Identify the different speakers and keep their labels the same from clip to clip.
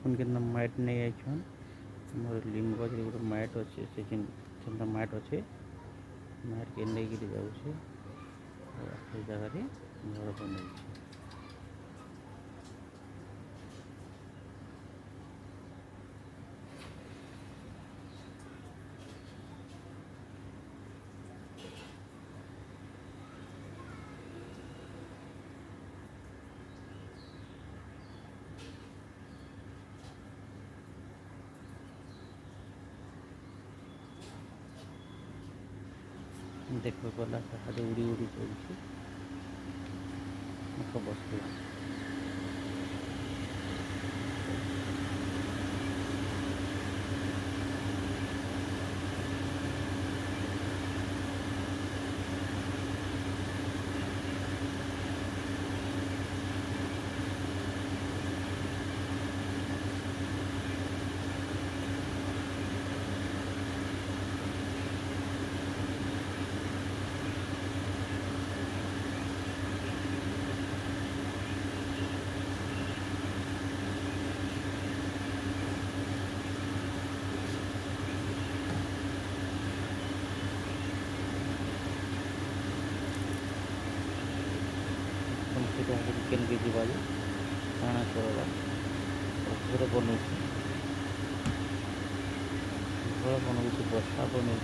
Speaker 1: उनके माइट नहीं आई मोर लीम गज गोटे माइट अच्छे से जेनता माइट अच्छे माइट के नहीं गिरी जाऊँचे जगह घर बन देखो गला उड़ी उड़ी चलती बस केन के जीवा काଣା करवा घर बनौ बस्ता बनौ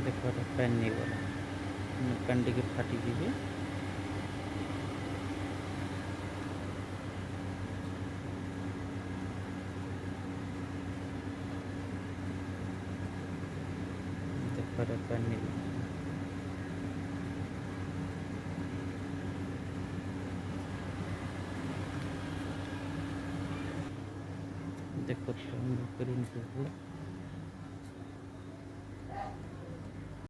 Speaker 1: देखो पैन नहीं गला पैन टी फाटी जी देखो पैन नहीं देखो ग्रीन